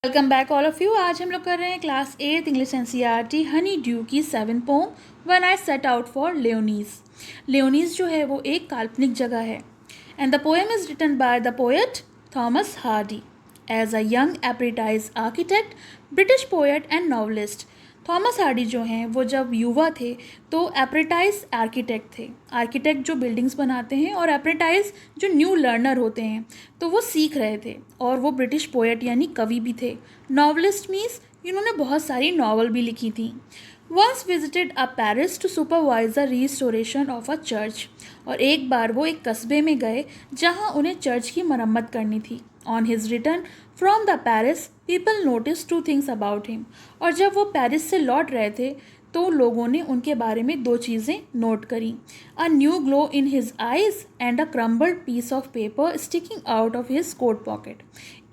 Welcome back all of you. आज हम लोग कर रहे हैं class 8 English NCERT honeydew की 7th poem when I set out for Lyonnesse. Lyonnesse जो है वो एक काल्पनिक जगह है and the poem is written by the poet Thomas Hardy as a young apprentice architect, British poet and novelist. Thomas Hardy जो हैं वो जब युवा थे तो एप्रेंटिस आर्किटेक्ट थे। आर्किटेक्ट जो बिल्डिंग्स बनाते हैं और एप्रेंटिस जो न्यू लर्नर होते हैं, तो वो सीख रहे थे। और वो ब्रिटिश पोएट यानी कवि भी थे। नॉवलिस्ट मीन्स इन्होंने बहुत सारी नॉवल भी लिखी थी। Once visited a Paris to supervise the restoration of a church. और एक बार वो एक कस्बे में गए जहाँ उन्हें चर्च की मरम्मत करनी थी। On his return from the Paris people notice two things about him. और जब वो पेरिस से लौट रहे थे तो लोगों ने उनके बारे में दो चीज़ें नोट करी। A new glow in his eyes and a crumbled piece of paper sticking out of his coat pocket.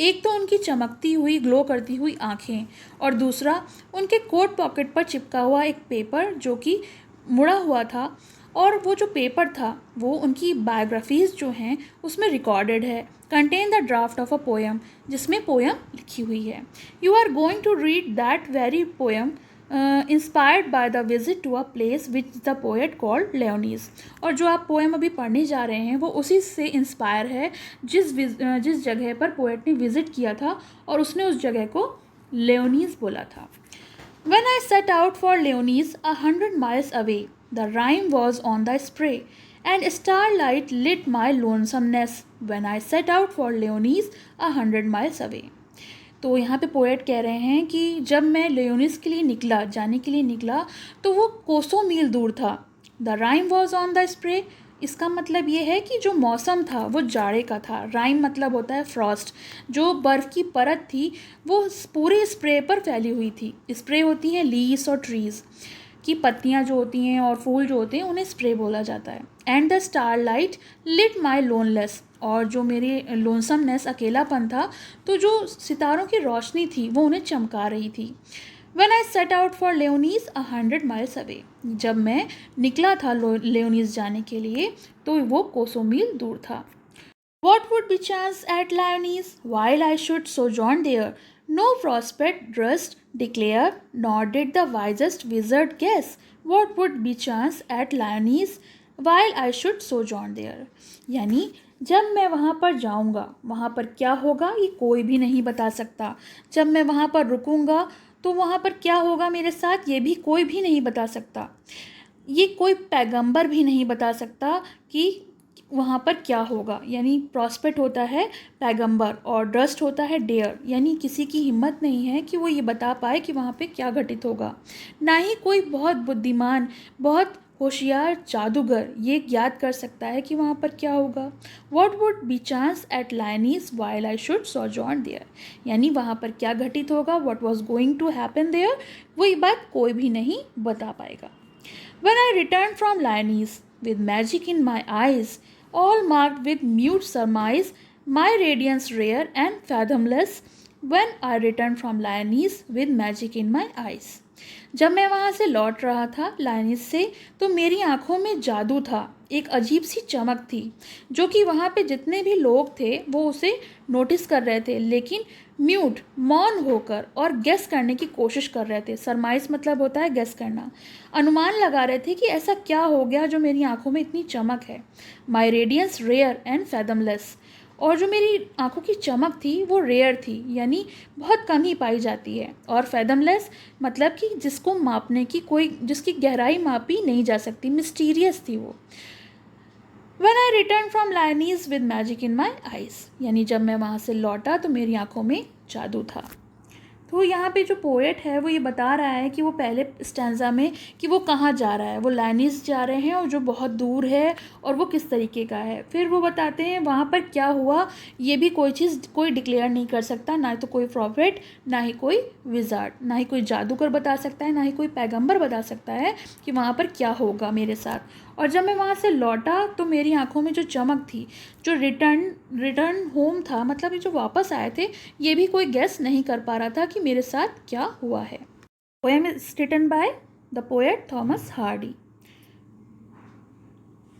एक तो उनकी चमकती हुई ग्लो करती हुई आँखें और दूसरा उनके कोट पॉकेट पर चिपका हुआ एक पेपर जो कि मुड़ा हुआ था। और वो जो पेपर था वो उनकी बायोग्राफीज़ जो हैं उसमें रिकॉर्डेड है। Contain the draft of a poem, जिसमें पोएम लिखी हुई है। You are going to read that very poem inspired by the visit to a place which the poet called Lyonnesse. और जो आप पोएम अभी पढ़ने जा रहे हैं वो उसी से इंस्पायर है जिस जगह पर पोएट ने विजिट किया था और उसने उस जगह को लियोनीज बोला था। When I set out for Leonis 100 miles away, the rime was on the spray, and starlight lit my lonesomeness when I set out for Leonis 100 miles away. तो यहाँ पे पोएट कह रहे हैं कि जब मैं लियोनिस के लिए निकला, जाने के लिए निकला, तो वो कोसों मील दूर था। The rhyme was on the spray, इसका मतलब ये है कि जो मौसम था वो जाड़े का था। राइम मतलब होता है फ्रॉस्ट। जो बर्फ़ की परत थी वो पूरे स्प्रे पर फैली हुई थी। स्प्रे होती हैं लीव्स और ट्रीज़ की पत्तियाँ जो होती हैं और फूल जो होते हैं उन्हें स्प्रे बोला जाता है। And the star light lit my loneliness, और जो मेरे लोनसमनेस अकेलापन था तो जो सितारों की रोशनी थी वो उन्हें चमका रही थी। When I set out for Leonis 100 miles away, जब मैं निकला था लियोनीज जाने के लिए तो वो कोसों मील दूर था। What would be chance at Leonis while I should sojourn there? No prospect durst declare, nor did the wisest wizard guess. What would be chance at Leonis while I should sojourn there? यानी जब मैं वहाँ पर जाऊँगा वहाँ पर क्या होगा ये कोई भी नहीं बता सकता। जब मैं वहाँ पर रुकूँगा तो वहाँ पर क्या होगा मेरे साथ ये भी कोई भी नहीं बता सकता। ये कोई पैगंबर भी नहीं बता सकता कि वहाँ पर क्या होगा। यानी प्रॉस्पेक्ट होता है पैगंबर और ड्रस्ट होता है डेयर, यानी किसी की हिम्मत नहीं है कि वो ये बता पाए कि वहाँ पे क्या घटित होगा। ना ही कोई बहुत बुद्धिमान, बहुत होशियार जादूगर ये ज्ञात कर सकता है कि वहाँ पर क्या होगा। What would be chance at lines while I should sojourn there, यानी वहाँ पर क्या घटित होगा, what was going to happen there, वही बात कोई भी नहीं बता पाएगा। When I returned from Lyonese with magic in my eyes, all marked with mute surmise, my radiance rare and fathomless, when I returned from Lyonese with magic in my eyes. जब मैं वहाँ से लौट रहा था लाइनिस से तो मेरी आँखों में जादू था, एक अजीब सी चमक थी जो कि वहाँ पे जितने भी लोग थे वो उसे नोटिस कर रहे थे, लेकिन म्यूट मौन होकर और गेस करने की कोशिश कर रहे थे। सरमाइज मतलब होता है गेस करना। अनुमान लगा रहे थे कि ऐसा क्या हो गया जो मेरी आँखों में इतनी चमक है। माई रेडियंस रेयर एंड फैदमलेस, और जो मेरी आँखों की चमक थी वो रेयर थी, यानी बहुत कम ही पाई जाती है। और फैदमलेस मतलब कि जिसको मापने की कोई, जिसकी गहराई मापी नहीं जा सकती, मिस्टीरियस थी वो। When I returned from Lyonese with magic in my eyes, यानी जब मैं वहाँ से लौटा तो मेरी आँखों में जादू था। तो यहाँ पे जो पोएट है वो ये बता रहा है कि वो पहले स्टैंजा में कि वो कहाँ जा रहा है, वो लाइनिस जा रहे हैं और जो बहुत दूर है और वो किस तरीके का है। फिर वो बताते हैं वहाँ पर क्या हुआ ये भी कोई चीज़ कोई डिक्लेयर नहीं कर सकता, ना तो कोई प्रॉफिट, ना ही कोई विजार्ड, ना ही कोई जादूगर बता सकता है, ना ही कोई पैगंबर बता सकता है कि वहाँ पर क्या होगा मेरे साथ। और जब मैं वहाँ से लौटा तो मेरी आँखों में जो चमक थी, जो रिटर्न होम था, मतलब ये जो वापस आए थे, ये भी कोई गेस नहीं कर पा रहा था कि मेरे साथ क्या हुआ है। Poem is written by the poet Thomas Hardy.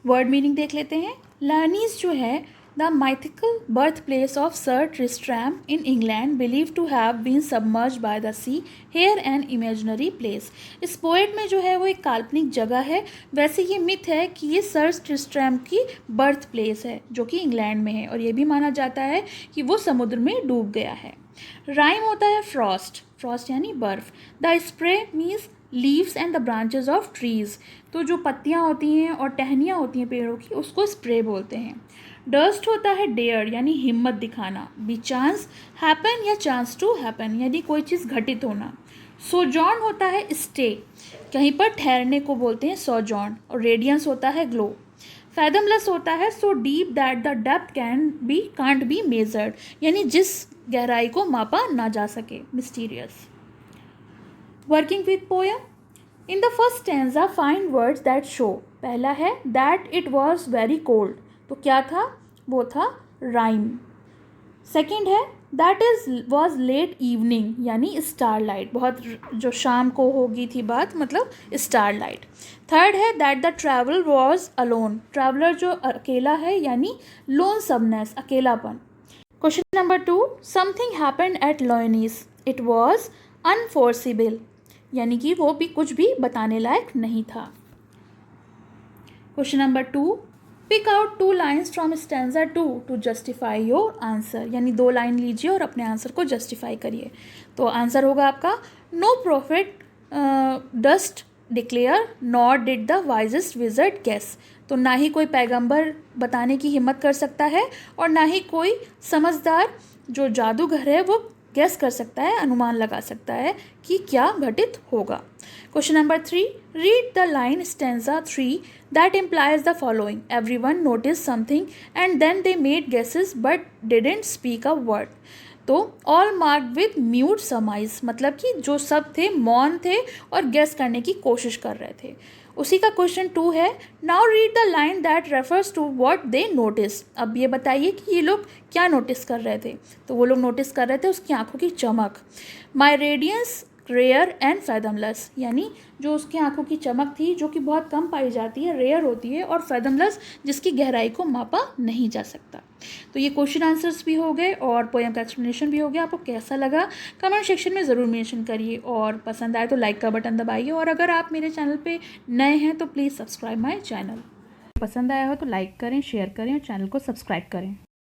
Word meaning देख लेते हैं। लाइनीज जो है The mythical birthplace of Sir Tristram in England, believed to have been submerged by the sea, here an imaginary place. इस पोएट में जो है वो एक काल्पनिक जगह है. वैसे ये मिथ है कि ये सर ट्रिस्ट्रैम की बर्थ प्लेस है जो कि इंग्लैंड में है, और ये भी माना जाता है कि वो समुद्र में डूब गया है. राइम होता है फ्रॉस्ट. फ्रॉस्ट यानी बर्फ. The spray means leaves and the branches of trees. तो जो पत्तियाँ होती हैं और टहनियाँ होती हैं पेड़ों की, उसको स्प्रे बोलते हैं. डस्ट होता है डेयर यानी हिम्मत दिखाना. बी चांस हैपन या चांस टू हैपन यानी कोई चीज़ घटित होना. सोजॉर्न होता है स्टे, कहीं पर ठहरने को बोलते हैं सोजॉर्न. और रेडियंस होता है ग्लो. फैदमलेस होता है so deep that the depth can't be measured यानी जिस गहराई को मापा ना जा सके. Mysterious. Working with poem. In the first stanza find words that show. पहला है that it was very cold. तो क्या था? वो था राइम. सेकेंड है दैट वॉज लेट इवनिंग यानी स्टारलाइट, बहुत जो शाम को होगी थी बात, मतलब स्टारलाइट. थर्ड है that the travel was alone. Traveller जो अकेला है यानी लोनसमनेस, अकेलापन. Question number 2. Something happened at loneliness. It was unforeseeable यानी कि वो भी कुछ भी बताने लायक नहीं था. Question number 2. Pick out 2 lines from stanza 2 to justify your answer यानी 2 लाइन लीजिए और अपने आंसर को जस्टिफाई करिए. तो आंसर होगा आपका no prophet durst declare nor did the wisest wizard guess. तो ना ही कोई पैगंबर बताने की हिम्मत कर सकता है और ना ही कोई समझदार जो जादूगर है वो गेस कर सकता है, अनुमान लगा सकता है कि क्या घटित होगा. Question number 3. Read the line stanza 3 that implies the following. Everyone notice something and then they made guesses but didn't speak a word. तो all marked with mute surmise मतलब कि जो सब थे मौन थे और गेस करने की कोशिश कर रहे थे. उसी का क्वेश्चन 2 है. Now read the line that refers to what they notice. अब ये बताइए कि ये लोग क्या नोटिस कर रहे थे. तो वो लोग नोटिस कर रहे थे उसकी आंखों की चमक. माई रेडियंस रेयर एंड फैदमलेस यानी जो उसकी आंखों की चमक थी जो कि बहुत कम पाई जाती है, रेयर होती है, और फैदमलेस जिसकी गहराई को मापा नहीं जा सकता. तो ये क्वेश्चन आंसर्स भी हो गए और पोएम का एक्सप्लेनेशन भी हो गया. आपको कैसा लगा कमेंट सेक्शन में ज़रूर मेंशन करिए, और पसंद आए तो लाइक का बटन दबाइए, और अगर आप मेरे चैनल पे नए हैं तो प्लीज़ सब्सक्राइब माई चैनल. पसंद आया हो तो लाइक करें, शेयर करें और चैनल को सब्सक्राइब करें.